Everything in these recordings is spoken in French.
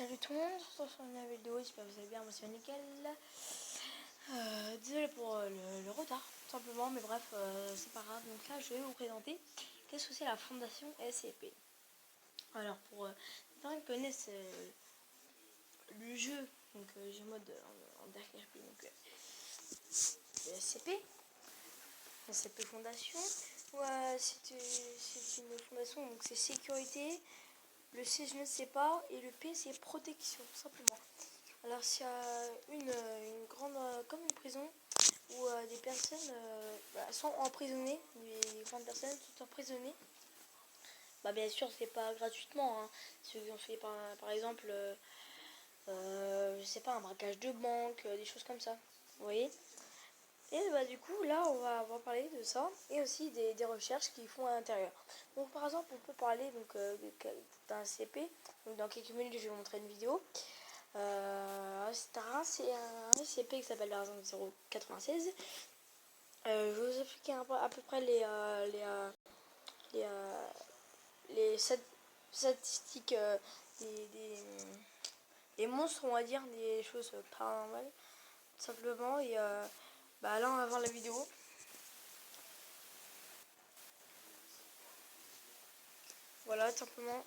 Salut tout le monde, on se retrouve sur une nouvelle vidéo, j'espère que vous allez bien, moi c'est nickel. Désolé pour le retard, tout simplement, mais bref, c'est pas grave. Donc là, je vais vous présenter qu'est-ce que c'est la fondation SCP. Alors, pour les gens qui connaissent le jeu, donc Gmod en Dark RP, donc le SCP Fondation, c'est une fondation, donc c'est sécurité. Le C, je ne sais pas, et le P, c'est protection, tout simplement. Alors, s'il y a une grande, comme une prison, où des personnes sont emprisonnées, les grandes personnes sont emprisonnées, bien sûr, c'est pas gratuitement, hein. Ceux qui ont fait, par exemple, je sais pas, un braquage de banque, des choses comme ça, vous voyez. Et du coup, là, on va parler de ça, et aussi des recherches qu'ils font à l'intérieur. Donc, par exemple, on peut parler d'un CP. Donc, dans quelques minutes, je vais vous montrer une vidéo. C'est un SCP qui s'appelle la 096. Je vais vous expliquer à peu près les statistiques des monstres, on va dire, des choses paranormales, tout simplement. Et là, on va voir la vidéo. Voilà, tout simplement.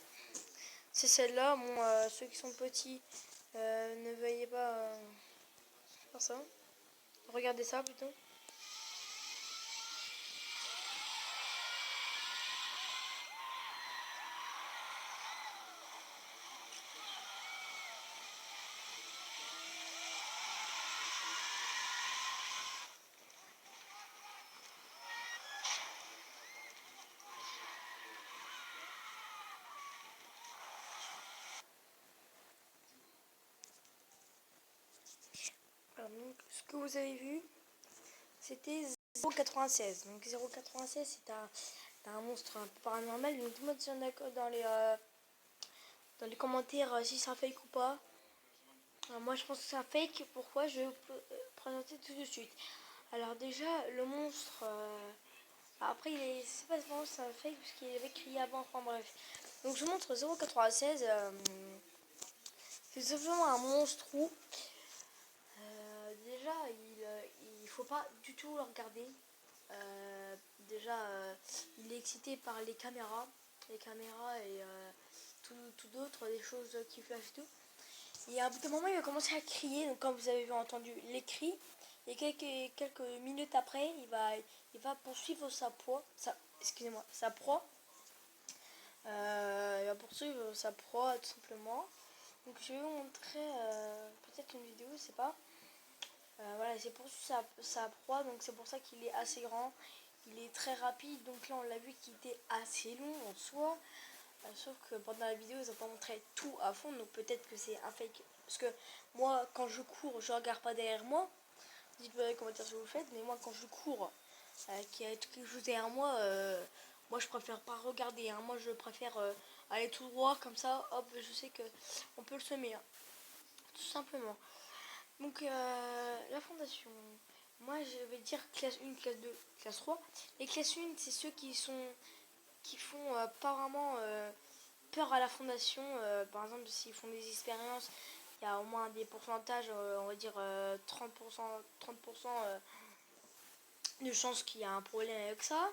C'est celle-là. Bon, ceux qui sont petits, ne veuillez pas faire ça. Regardez ça plutôt. Alors, donc, ce que vous avez vu, c'était 096. Donc 096, c'est un monstre un peu paranormal. Donc tout le monde est d'accord dans les commentaires si c'est un fake ou pas. Moi je pense que c'est un fake. Pourquoi? Je vais vous présenter tout de suite. Alors déjà, le monstre, après c'est pas vraiment c'est un fake parce qu'il avait crié avant. Enfin bref. Donc je montre 096. C'est simplement un monstre où déjà il faut pas du tout le regarder. Il est excité par les caméras et tout d'autres, des choses qui flashent tout. Et à un bout d'un moment, il va commencer à crier. Donc, comme vous avez entendu les cris, et quelques minutes après, il va poursuivre sa proie. Il va poursuivre sa proie tout simplement. Donc, je vais vous montrer peut-être une vidéo, je sais pas. Voilà, c'est poursuivre sa proie, donc c'est pour ça qu'il est assez grand. Il est très rapide, donc là on l'a vu qu'il était assez long en soi. Sauf que pendant la vidéo ils n'ont pas montré tout à fond, donc peut-être que c'est un fake. Parce que moi quand je cours, je regarde pas derrière moi. Dites-moi dans les commentaires si vous le faites, mais moi quand je cours, qu'il y a quelque chose derrière moi, moi je préfère pas regarder. Hein. Moi je préfère aller tout droit comme ça, hop, je sais que on peut le semer. Hein. Tout simplement. Donc la fondation. Moi je vais dire classe 1, classe 2, classe 3. Les classes 1, c'est ceux qui font pas vraiment peur à la fondation. Par exemple, s'ils font des expériences, il y a au moins des pourcentages, on va dire 30% de chances qu'il y a un problème avec ça.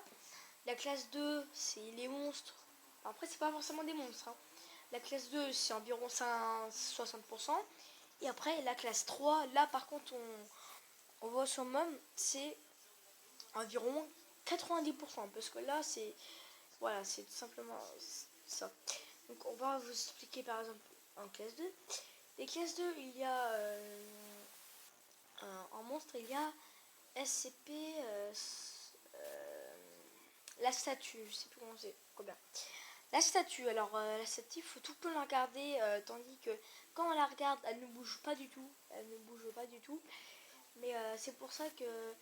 La classe 2, c'est les monstres. Après, c'est pas forcément des monstres. Hein. La classe 2, c'est environ 60%. Et après, la classe 3, là par contre, on voit sur même, c'est environ 90%. Parce que là, c'est tout simplement ça. Donc on va vous expliquer par exemple en classe 2. Les classes 2, il y a en monstre, il y a SCP, la statue, je sais plus comment c'est, combien. La statue, alors la statue, il faut tout le temps la regarder, tandis que quand on la regarde, elle ne bouge pas du tout. Elle ne bouge pas du tout. Mais c'est pour ça que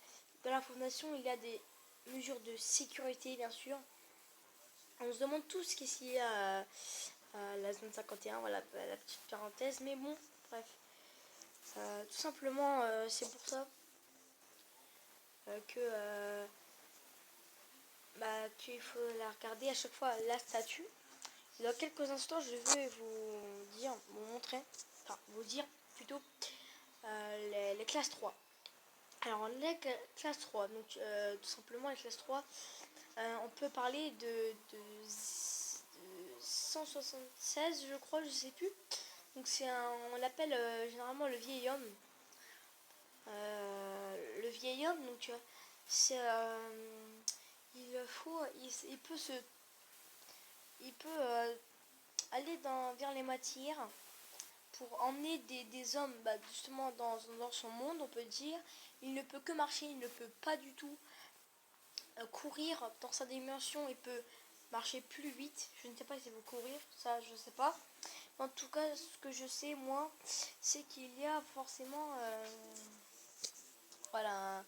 dans la fondation, il y a des mesures de sécurité, bien sûr. On se demande tous ce qu'il y a à la zone 51, voilà la petite parenthèse. Mais bon, bref. Tout simplement, c'est pour ça qu'il faut la regarder à chaque fois la statue. Dans quelques instants, je vais vous montrer, enfin vous dire plutôt les classes 3. Alors les classes 3, donc tout simplement les classes 3, on peut parler de 176 je crois, je sais plus. Donc on l'appelle généralement le vieil homme. Le vieil homme, donc c'est il peut aller vers les matières pour emmener des hommes justement dans son monde, on peut dire. Il ne peut que marcher, il ne peut pas du tout courir dans sa dimension. Il peut marcher plus vite. Je ne sais pas s'il veut courir, ça je sais pas. En tout cas, ce que je sais moi, c'est qu'il y a forcément voilà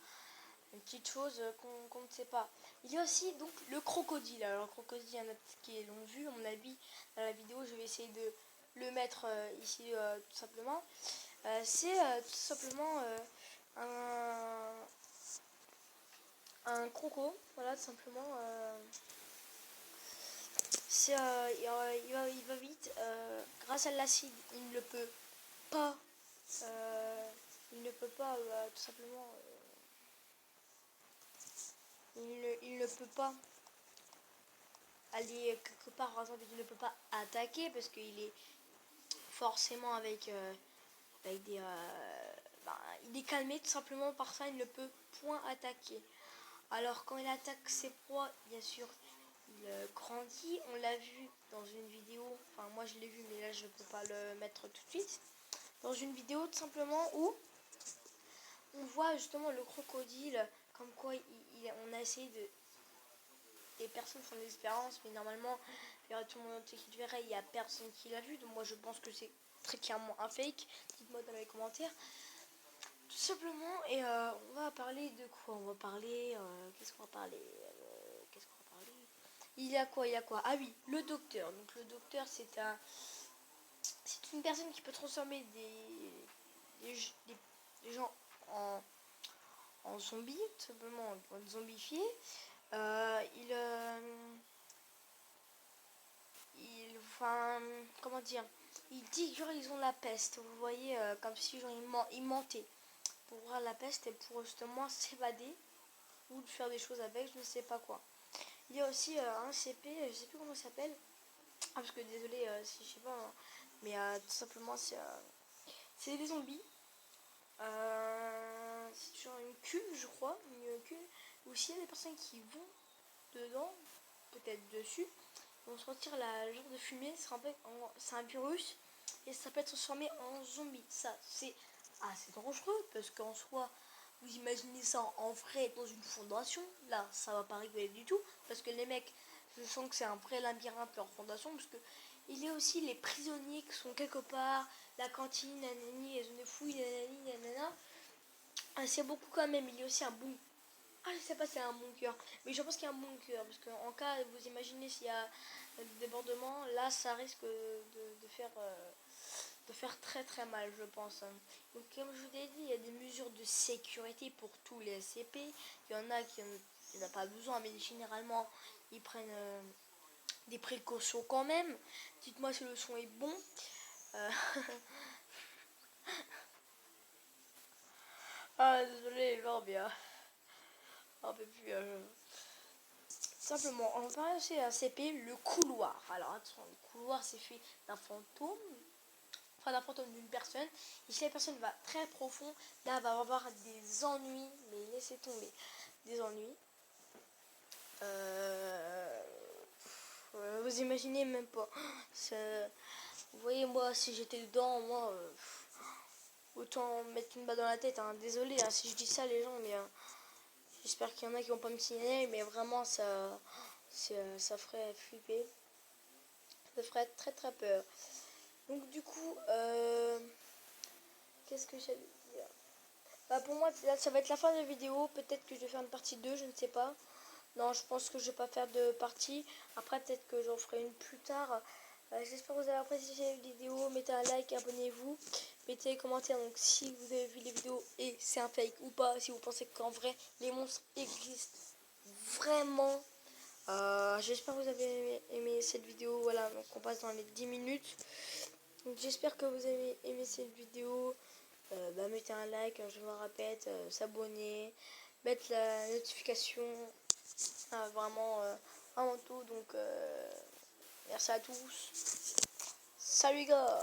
une petite chose qu'on ne sait pas. Il y a aussi donc le crocodile. Alors le crocodile, il y en a qui l'ont vu, à mon avis, dans la vidéo. Je vais essayer de le mettre ici tout simplement. C'est tout simplement un croco, voilà, tout simplement. Il va vite. Grâce à l'acide, il ne peut pas, tout simplement. Il ne peut pas aller quelque part, par exemple, il ne peut pas attaquer parce qu'il est forcément avec des. Il est calmé tout simplement par ça, il ne peut point attaquer. Alors quand il attaque ses proies, bien sûr, il grandit. On l'a vu dans une vidéo, enfin moi je l'ai vu, mais là je ne peux pas le mettre tout de suite. Dans une vidéo tout simplement où on voit justement le crocodile, comme quoi on a essayé de. Et personne font des expériences, mais normalement, il y aurait tout le monde qui le verrait, il n'y a personne qui l'a vu, donc moi je pense que c'est très clairement un fake. Dites-moi dans les commentaires. Tout simplement, et on va parler de quoi? On va parler. Qu'est-ce qu'on va parler? Il y a quoi? Ah oui, le docteur. Donc le docteur, c'est une personne qui peut transformer des gens en zombies, tout simplement, en zombifiés. Enfin, comment dire? Il dit genre ils ont la peste. Vous voyez, comme si genre ils mentaient pour voir la peste et pour justement s'évader ou faire des choses avec, je ne sais pas quoi. Il y a aussi un CP, je sais plus comment ça s'appelle. Ah, parce que désolé si je sais pas, hein, mais tout simplement c'est des zombies. C'est genre une cuve, je crois, une cuve. Aussi, il y a des personnes qui vont dedans, peut-être dessus, vont sortir la genre de fumée. C'est un virus et ça peut être transformé en zombie. Ça, c'est assez dangereux parce qu'en soi, vous imaginez ça en vrai dans une fondation. Là, ça va pas rigoler du tout parce que les mecs, je sens que c'est un vrai labyrinthe leur fondation parce que il y a aussi les prisonniers qui sont quelque part, la cantine, nanani, les zones de fouilles, nanani, nanana. C'est beaucoup quand même. Il y a aussi un bon. Ah, je sais pas si c'est un bunker, mais je pense qu'il y a un bunker parce qu'en cas, vous imaginez s'il y a des débordements, là, ça risque de faire très très mal, je pense. Donc, comme je vous l'ai dit, il y a des mesures de sécurité pour tous les SCP. Il y en a qui n'ont pas besoin, mais généralement, ils prennent des précautions quand même. Dites-moi si le son est bon. Ah, désolé, genre bien. Un peu plus. Simplement, on va aussi un CP, le couloir. Alors, attention, le couloir, c'est fait d'un fantôme. Enfin, d'un fantôme d'une personne. Et si la personne va très profond, là, elle va avoir des ennuis. Mais laissez tomber. Des ennuis. Vous imaginez même pas. Vous voyez, moi, si j'étais dedans, moi, autant mettre une balle dans la tête. Hein. Désolé hein, si je dis ça, les gens, mais j'espère qu'il y en a qui vont pas me signaler. Mais vraiment, ça ferait flipper. Ça ferait très très peur. Donc, du coup, qu'est-ce que j'allais dire? Pour moi, là, ça va être la fin de la vidéo. Peut-être que je vais faire une partie 2, je ne sais pas. Non, je pense que je vais pas faire de partie. Après, peut-être que j'en ferai une plus tard. J'espère que vous avez apprécié cette vidéo. Mettez un like, abonnez-vous. Mettez des commentaires. Donc, si vous avez vu les vidéos et c'est un fake ou pas. Si vous pensez qu'en vrai, les monstres existent vraiment. J'espère que vous avez aimé cette vidéo. Voilà, donc on passe dans les 10 minutes. Donc j'espère que vous avez aimé cette vidéo. Mettez un like, je me répète, s'abonner, mettre la notification, vraiment, vraiment tout. Donc merci à tous. Salut les gars!